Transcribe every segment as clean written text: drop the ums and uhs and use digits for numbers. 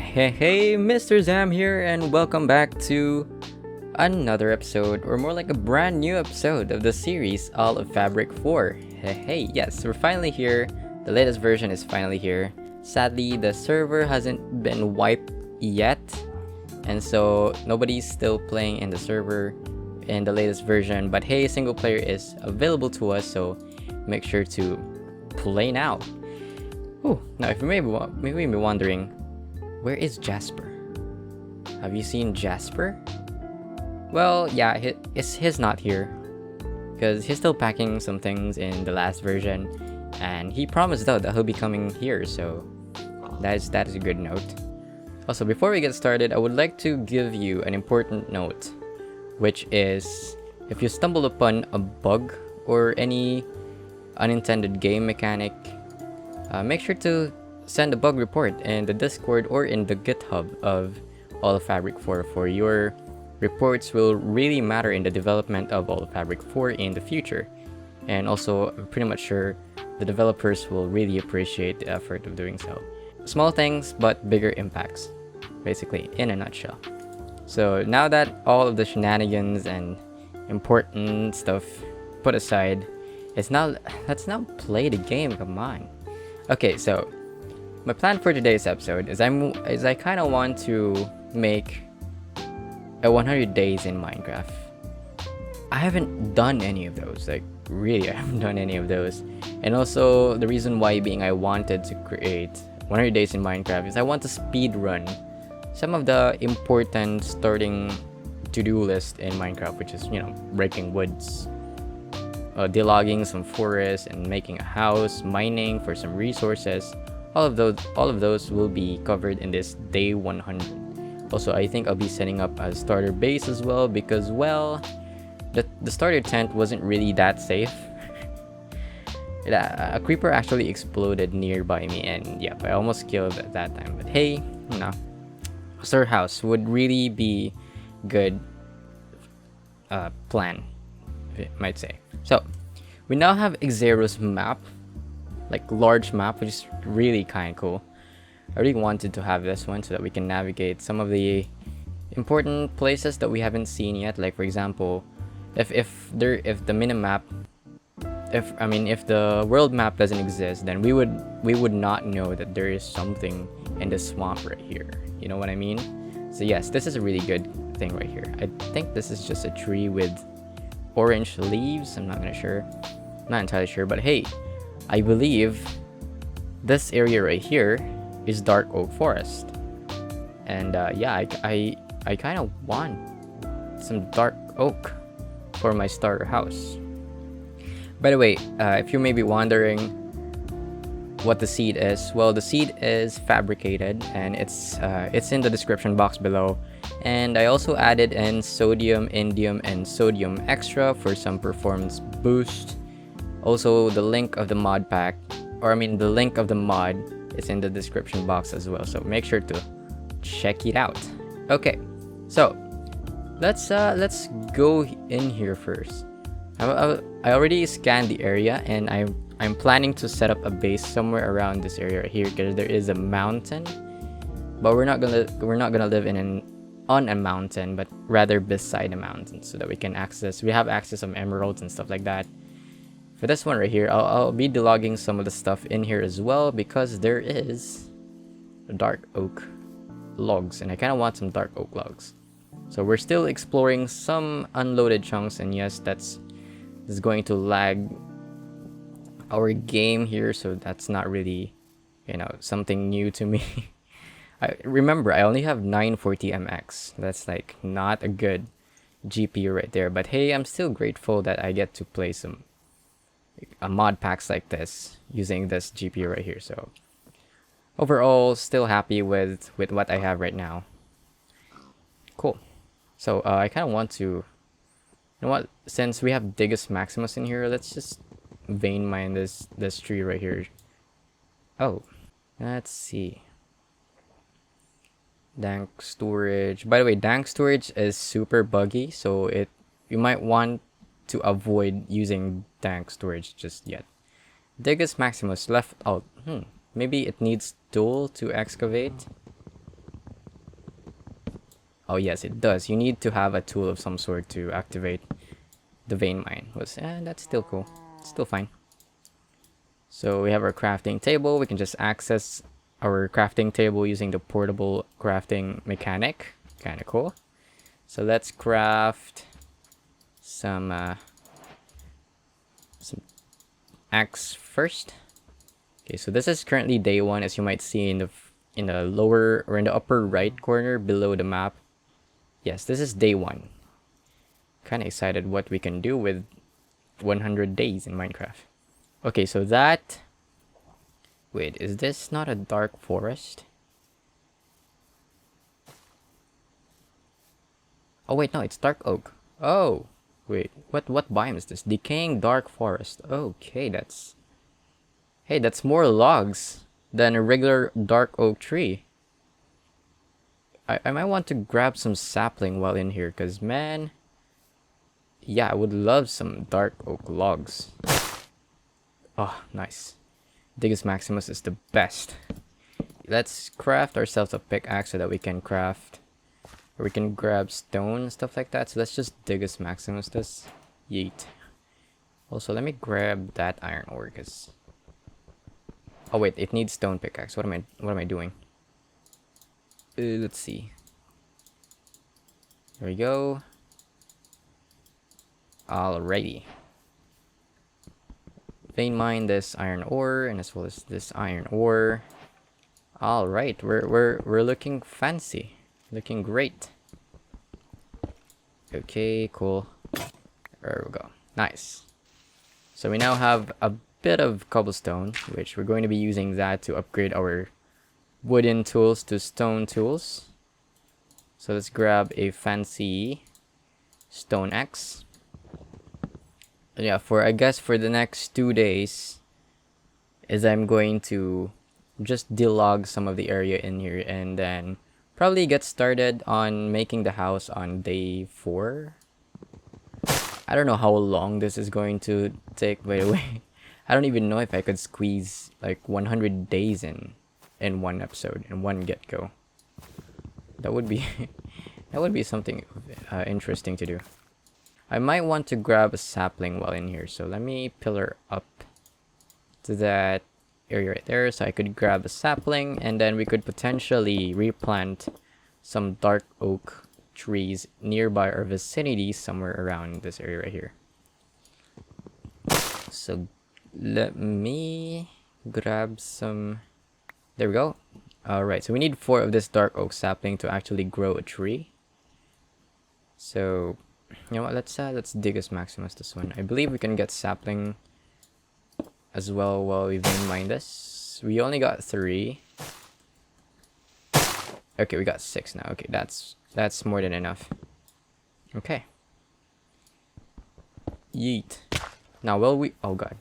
Hey, Mr. Zam here, and welcome back to another episode, or more like a brand new episode of the series All of Fabric 4. Yes, we're finally here. The latest version is finally here. Sadly, the server hasn't been wiped yet, and so nobody's still playing in the server in the latest version. But hey, single player is available to us, so make sure to play now. Now if you may be wondering, where is Jasper? Have you seen Jasper? Well, yeah, he's not here, because he's still packing some things in the last version, and he promised though that he'll be coming here, so that is a good note. Also, before we get started, I would like to give you an important note, which is if you stumble upon a bug or any unintended game mechanic, make sure to send a bug report in the Discord or in the GitHub of All of Fabric 4 for your reports will really matter in the development of All of Fabric 4 in the future. And also, I'm pretty much sure the developers will really appreciate the effort of doing so. Small things, but bigger impacts, basically, in a nutshell. So now that all of the shenanigans and important stuff put aside, let's now play the game, come on. Okay, so my plan for today's episode is I kind of want to make a 100 days in Minecraft. I haven't done any of those, like really I haven't done any of those. And also the reason why being I wanted to create 100 days in Minecraft is I want to speed run some of the important starting to-do list in Minecraft, which is, breaking woods, delogging some forests and making a house, mining for some resources. All of those will be covered in this day 100. Also, I think I'll be setting up a starter base as well, because, well, the starter tent wasn't really that safe. A creeper actually exploded nearby me, and yep, I almost killed at that time. But hey, a starter house would really be good plan, I might say. So we now have Xero's map, like large map, which is really kind of cool. I really wanted to have this one so that we can navigate some of the important places that we haven't seen yet. Like for example, if the minimap, if the world map doesn't exist, then we would not know that there is something in the swamp right here. You know what I mean? So yes, this is a really good thing right here. I think this is just a tree with orange leaves. I'm not entirely sure, but hey, I believe this area right here is dark oak forest, and yeah, I kind of want some dark oak for my starter house. By the way, if you may be wondering what the seed is, well, the seed is fabricated, and it's in the description box below. And I also added in sodium, indium, and sodium extra for some performance boost. Also, the link of the Modpack, the link of the mod is in the description box as well, so make sure to check it out. Okay, so let's go in here first. I already scanned the area, and I'm planning to set up a base somewhere around this area right here, because there is a mountain, but we're not gonna live on a mountain, but rather beside a mountain, so that we have access to emeralds and stuff like that. For this one right here, I'll be delogging some of the stuff in here as well, because there is dark oak logs, and I kind of want some dark oak logs. So we're still exploring some unloaded chunks, and yes, this is going to lag our game here, so that's not really, something new to me. Remember, I only have 940 MX. That's like not a good GPU right there, but hey, I'm still grateful that I get to play some mod packs like this using this GPU right here. So overall, still happy with what I have right now. Cool. So I kind of want to, you know what, since we have Digus Maximus in here, let's just vein mine this tree right here. Oh, let's see. Dank storage. By the way, dank storage is super buggy, so you might want to avoid using dank storage just yet. Digus Maximus left out. Maybe it needs tool to excavate. Oh yes, it does. You need to have a tool of some sort to activate the vein mine. That's still cool. It's still fine. So we have our crafting table. We can just access our crafting table using the portable crafting mechanic. Kind of cool. So let's craft some axe first. Okay, so this is currently day 1, as you might see in the lower or in the upper right corner below the map. Yes, this is day 1. Kind of excited what we can do with 100 days in Minecraft. Okay, so that... Wait, is this not a dark forest? Oh wait, no, it's dark oak. Oh, wait, what biome is this? Decaying dark forest. Okay, that's... Hey, that's more logs than a regular dark oak tree. I might want to grab some sapling while in here, because man... Yeah, I would love some dark oak logs. Oh, nice. Digus Maximus is the best. Let's craft ourselves a pickaxe so that we can craft... Or we can grab stone and stuff like that. So let's just Digus Maximus this. Yeet. Also, let me grab that iron ore, because... Oh wait, it needs stone pickaxe. What am I doing? Let's see. There we go. Alrighty. Vein mine this iron ore, and as well as this iron ore. Alright, we're looking fancy. Looking great. Okay, cool. There we go. Nice. So we now have a bit of cobblestone, which we're going to be using that to upgrade our wooden tools to stone tools. So let's grab a fancy stone axe. Yeah, I guess for the next 2 days is I'm going to just delog some of the area in here and then probably get started on making the house on day 4. I don't know how long this is going to take, by the way. I don't even know if I could squeeze like 100 days in one episode, in one get-go. That would be that would be something interesting to do. I might want to grab a sapling while in here, so let me pillar up to that area right there so I could grab a sapling, and then we could potentially replant some dark oak trees nearby our vicinity somewhere around this area right here. So let me grab some... There we go. Alright, so we need 4 of this dark oak sapling to actually grow a tree. So... You know what, let's Digus Maximus this one. I believe we can get sapling as well while we vein mine this. We only got 3. Okay, we got 6 now. Okay, that's more than enough. Okay. Yeet. Now while we... Oh god.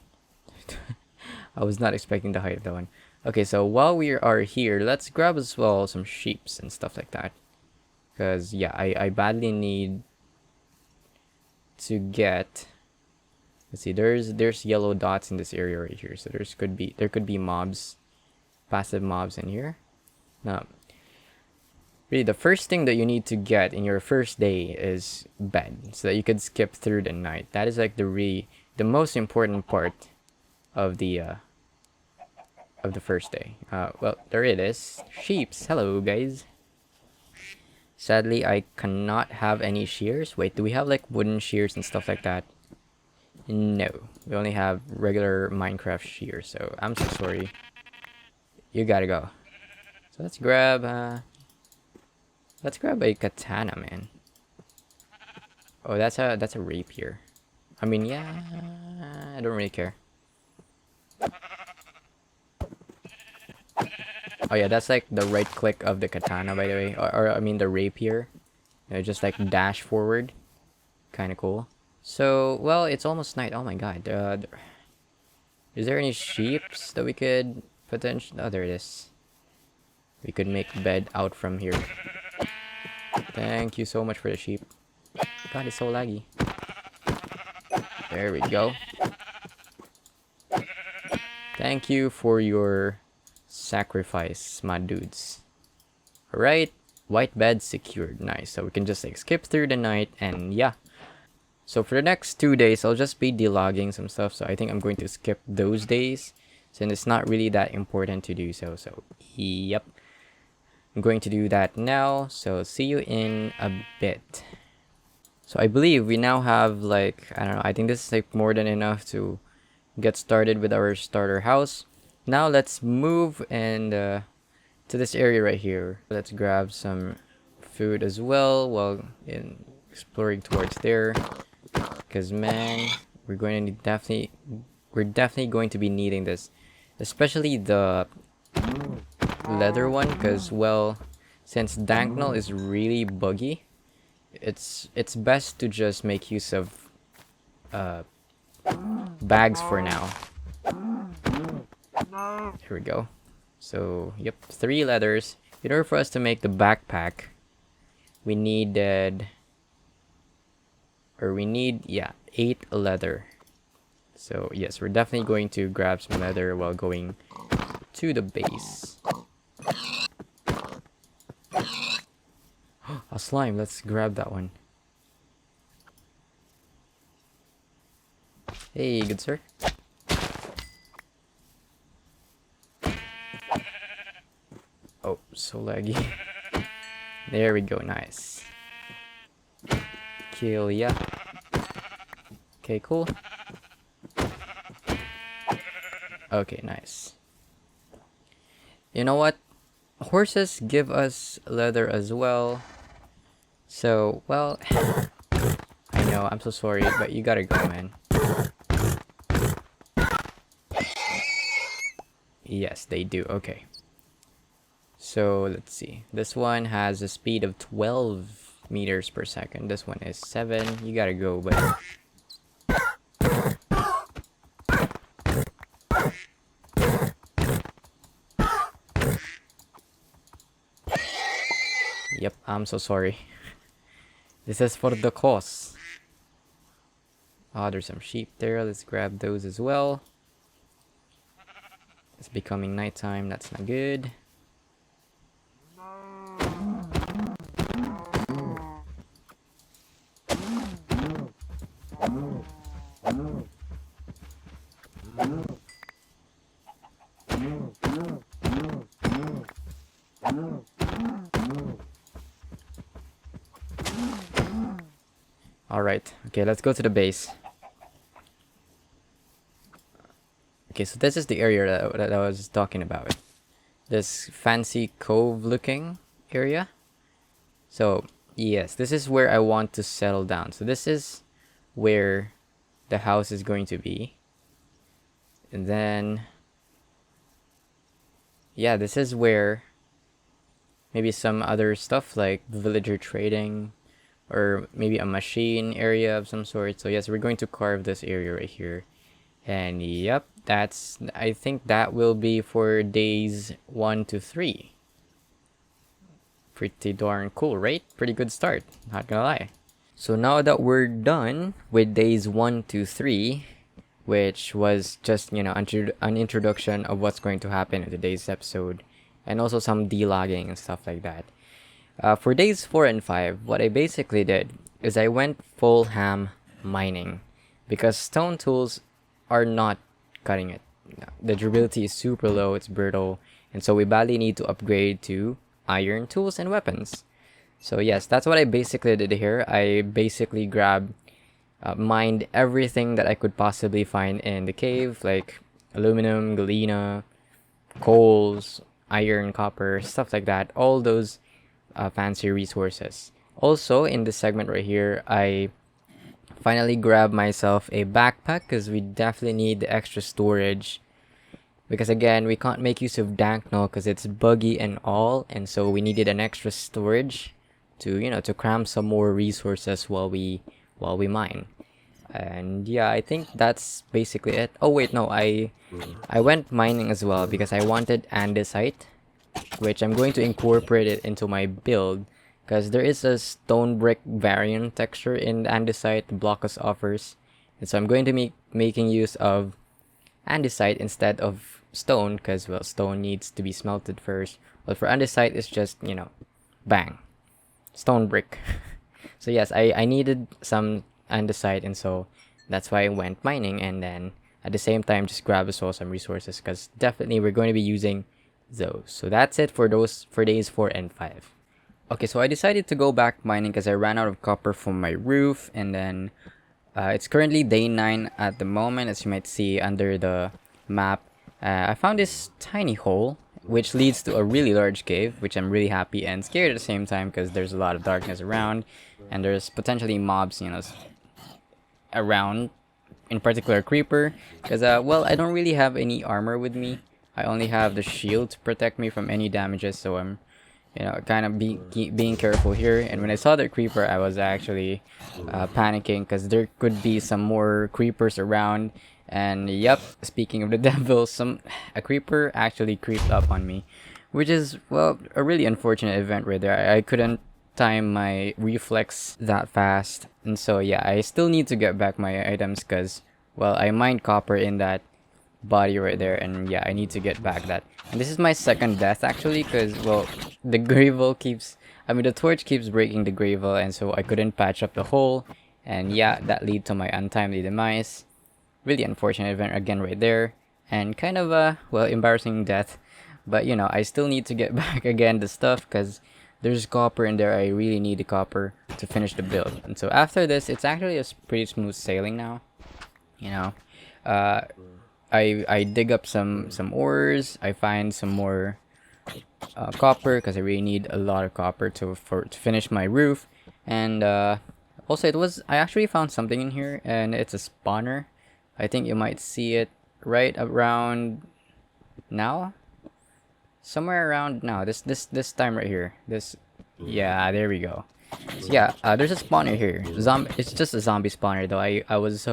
I was not expecting the height of that one. Okay, so while we are here, let's grab as well some sheeps and stuff like that. Because, yeah, I badly need... to get, let's see, there's yellow dots in this area right here, so there could be mobs, passive mobs in here. Now really the first thing that you need to get in your first day is bed, so that you could skip through the night. That is like the most important part of the first day. Well, there it is. Sheeps, hello guys. Sadly, I cannot have any shears. Wait, do we have like wooden shears and stuff like that? No, we only have regular Minecraft shears, so I'm so sorry. You gotta go. So let's grab a katana, man. Oh, that's a rapier. I mean, yeah, I don't really care. Oh yeah, that's like the right click of the katana, by the way, or I mean the rapier. You know, just like dash forward, kind of cool. So, well, it's almost night. Oh my god. Is there any sheeps that we could potentially... Oh, there it is. We could make bed out from here. Thank you so much for the sheep. God, it's so laggy. There we go. Thank you for your sacrifice, my dudes. Alright, White bed secured. Nice. So we can just like skip through the night, and yeah. So for the next 2 days, I'll just be delogging some stuff. So I think I'm going to skip those days since it's not really that important to do so. So yep. I'm going to do that now. So see you in a bit. So I believe we now have like, I don't know, I think this is like more than enough to get started with our starter house. Now let's move and to this area right here. Let's grab some food as well while in exploring towards there. Because man, we're definitely going to be needing this, especially the leather one. Because well, since Danknull is really buggy, it's best to just make use of bags for now. Here we go. So yep, 3 leathers. In order for us to make the backpack, we need 8 leather. So yes, we're definitely going to grab some leather while going to the base. A slime, let's grab that one. Hey, good sir. Oh, so laggy. There we go, nice. Kill ya. Okay, cool. Okay, nice. You know what? Horses give us leather as well. So, well, I know, I'm so sorry, but you gotta go, man. Yes, they do. Okay. So, let's see. This one has a speed of 12 meters per second. This one is 7. You gotta go, buddy. Yep, I'm so sorry. This is for the cause. Oh, there's some sheep there. Let's grab those as well. It's becoming nighttime. That's not good. Alright, okay, let's go to the base. Okay, so this is the area that I was talking about. This fancy cove looking area. So, yes, this is where I want to settle down. So this is where the house is going to be. And then, yeah, this is where maybe some other stuff like villager trading or maybe a machine area of some sort. So yes, we're going to carve this area right here. And yep, I think that will be for days 1 to 3. Pretty darn cool, right? Pretty good start, not gonna lie. So now that we're done with days 1 to 3, which was just, you know, an introduction of what's going to happen in today's episode, and also some delogging and stuff like that. For days 4 and 5, what I basically did is I went full ham mining, because stone tools are not cutting it. The durability is super low, it's brittle, and so we badly need to upgrade to iron tools and weapons. So yes, that's what I basically did here. I basically mined everything that I could possibly find in the cave, like aluminum, galena, coals, iron, copper, stuff like that. All those fancy resources. Also, in this segment right here, I finally grabbed myself a backpack because we definitely need the extra storage. Because again, we can't make use of Danknull because it's buggy and all, and so we needed an extra storage to, you know, to cram some more resources while we mine. And yeah, I think that's basically it. Oh wait, no, I went mining as well because I wanted andesite, which I'm going to incorporate it into my build because there is a stone brick variant texture in andesite the Blockus offers, and so I'm going to be making use of andesite instead of stone because, well, stone needs to be smelted first, but for andesite it's just, you know, bang, stone brick. So yes, I needed some andesite, and so that's why I went mining, and then at the same time just grab as well some resources, because definitely we're going to be using those. So that's it for days 4 and 5. Okay, so I decided to go back mining because I ran out of copper from my roof, and then it's currently day 9 at the moment, as you might see under the map. I found this tiny hole which leads to a really large cave, which I'm really happy and scared at the same time, because there's a lot of darkness around, and there's potentially mobs, around, in particular creeper, because well, I don't really have any armor with me. I only have the shield to protect me from any damages, so I'm kind of being careful here. And when I saw the creeper, I was actually panicking, because there could be some more creepers around. And yep, speaking of the devil, a creeper actually creeped up on me, which is, well, a really unfortunate event right there. I couldn't time my reflex that fast, and so yeah, I still need to get back my items, because, well, I mined copper in that body right there, and yeah, I need to get back that. And this is my second death actually, because, well, the gravel the torch keeps breaking the gravel, and so I couldn't patch up the hole, and yeah, that led to my untimely demise. Really unfortunate event again right there, and kind of a, well, embarrassing death. But I still need to get back again the stuff, because there's copper in there. I really need the copper to finish the build. And so after this, it's actually a pretty smooth sailing now. I dig up some ores. I find some more copper, because I really need a lot of copper to finish my roof. And also, I actually found something in here, and it's a spawner. I think you might see it right around now, somewhere around now. This time right here. Yeah, there we go. So yeah, there's a spawner here. It's just a zombie spawner though. I was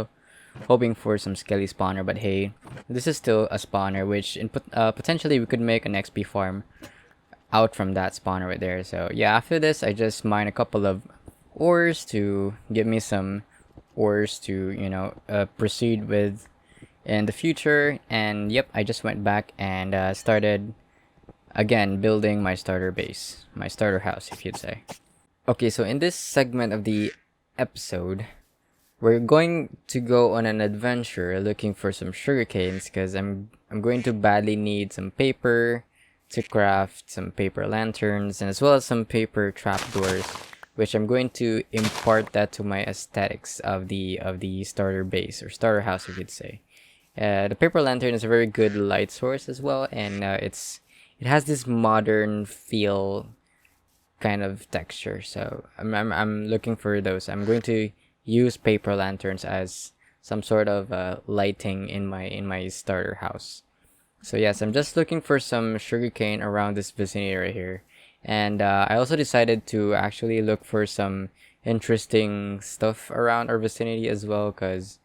hoping for some skelly spawner, but hey, this is still a spawner, which potentially we could make an XP farm out from that spawner right there. So yeah, after this, I just mine a couple of ores to give me some ores to proceed with in the future. And yep, I just went back and started again building my starter base, my starter house, if you'd say. Okay, so in this segment of the episode, we're going to go on an adventure looking for some sugar canes, because I'm going to badly need some paper to craft some paper lanterns, and as well as some paper trapdoors, which I'm going to impart that to my aesthetics of the starter base, or starter house, if you'd say. The paper lantern is a very good light source as well, and it has this modern feel kind of texture. So I'm looking for those. I'm going to use paper lanterns as some sort of lighting in my starter house. So yes, I'm just looking for some sugarcane around this vicinity right here. And I also decided to actually look for some interesting stuff around our vicinity as well, because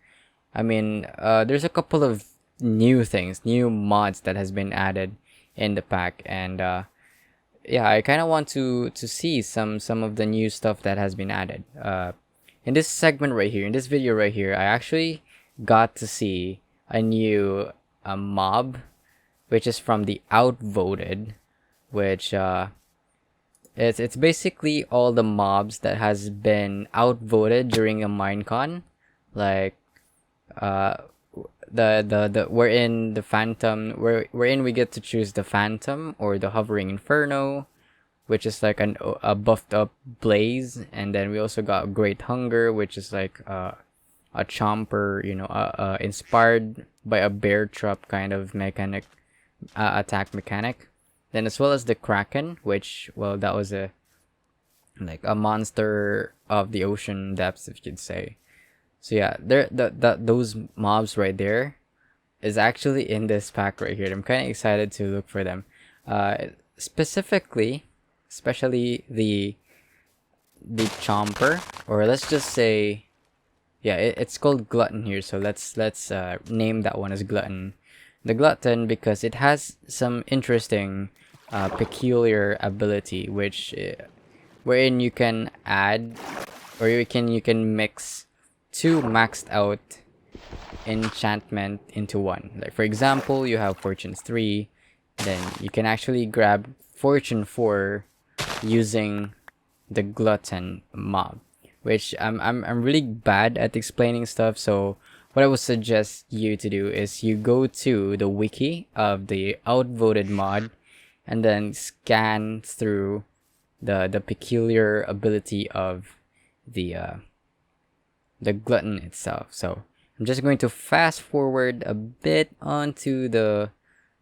there's a couple of new mods that has been added in the pack, and yeah, I kind of want to see some of the new stuff that has been added. In this segment right here, in this video right here, I actually got to see a new mob, which is from the outvoted, which it's basically all the mobs that has been outvoted during a minecon, like the wherein the phantom, wherein we get to choose the phantom or the hovering inferno, which is like a buffed up blaze, and then we also got great hunger, which is like a chomper, inspired by a bear trap kind of mechanic, attack mechanic. Then as well as the kraken, which, well, that was a monster of the ocean depths, if you'd say. So yeah, those mobs right there is actually in this pack right here. I'm kind of excited to look for them. Especially the chomper, or let's just say, yeah, it's called glutton here. So let's name that one as glutton. The glutton, because it has some interesting peculiar ability, which wherein you can add, or you can mix two maxed out enchantment into one. Like for example, you have Fortune's 3, then you can actually grab Fortune 4 using the glutton mob, which I'm really bad at explaining stuff. So what I would suggest you to do is you go to the wiki of the outvoted mod, and then scan through the peculiar ability of the glutton itself. So I'm just going to fast forward a bit onto the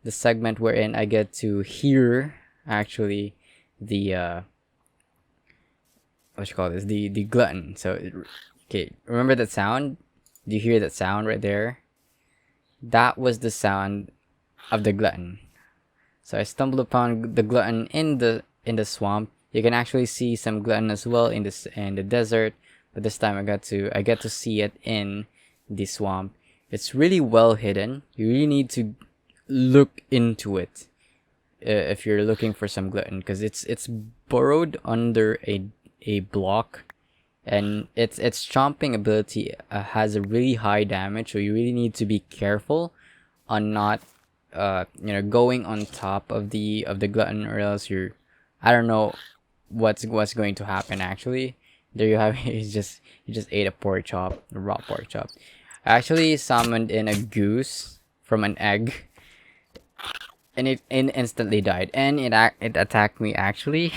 segment wherein I get to hear actually the what you call this, the glutton. So okay, remember that sound? Do you hear that sound right there? That was the sound of the glutton. So I stumbled upon the glutton in the swamp. You can actually see some glutton as well in the desert, but this time I get to see it in the swamp. It's really well hidden. You really need to look into it if you're looking for some glutton, because it's burrowed under a block, and its chomping ability has a really high damage. So you really need to be careful on not going on top of the glutton, or else I don't know what's going to happen. Actually, there you have it. You just ate a raw pork chop. I actually summoned in a goose from an egg, and it instantly died, and it attacked me actually.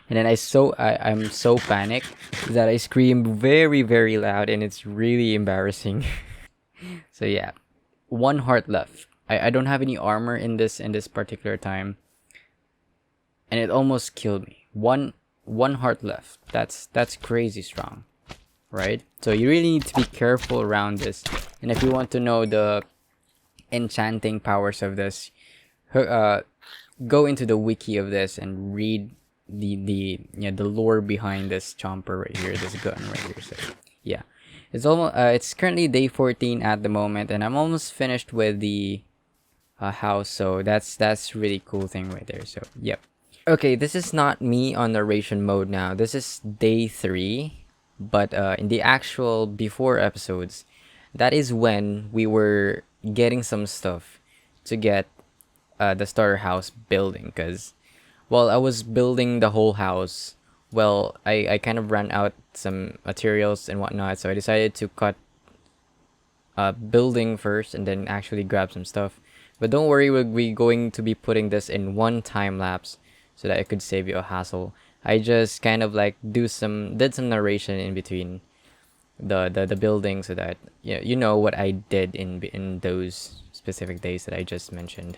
And then I'm so panicked that I screamed very, very loud, and it's really embarrassing. So yeah, 1 heart left. I don't have any armor in this particular time, and it almost killed me. One heart left. That's crazy strong, right? So you really need to be careful around this. And if you want to know the enchanting powers of this, go into the wiki of this and read the lore behind this chomper right here, this gun right here. So yeah, it's currently day 14 at the moment, and I'm almost finished with the house. So that's really cool thing right there. So yep. Okay, this is not me on narration mode now. This is day 3, but in the actual before episodes, that is when we were getting some stuff to get the starter house building. Because while I was building the whole house, well, I kind of ran out some materials and whatnot, so I decided to cut building first and then actually grab some stuff. But don't worry, we're going to be putting this in one time lapse so that it could save you a hassle. I just kind of like did some narration in between the building, so that you know what I did in those specific days that I just mentioned.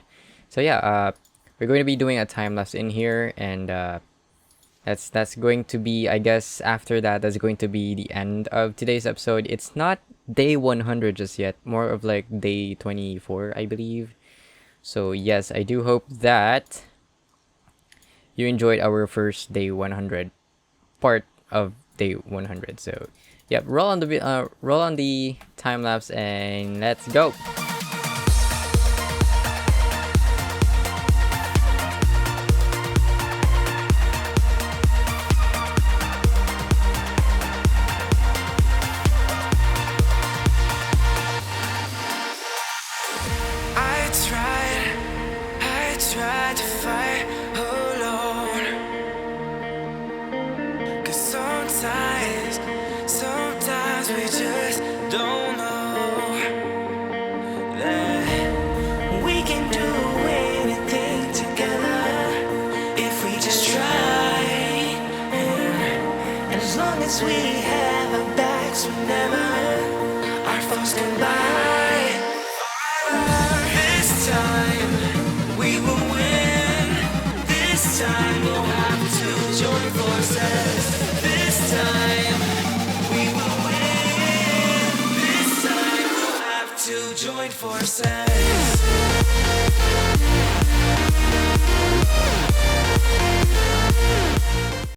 So yeah, we're going to be doing a time lapse in here, and that's going to be, I guess, after that, that's going to be the end of today's episode. It's not day 100 just yet, more of like day 24, I believe. So yes, I do hope that you enjoyed our first day 100 part of day 100. So yep, roll on the time lapse and let's go. I tried to fight alone, 'cause sometimes we just don't know that we can do anything together if we just try. And as long as we have our backs, whenever our foes come by, this time we will win. This time we'll have to join forces. This time we will win. This time we'll have to join forces.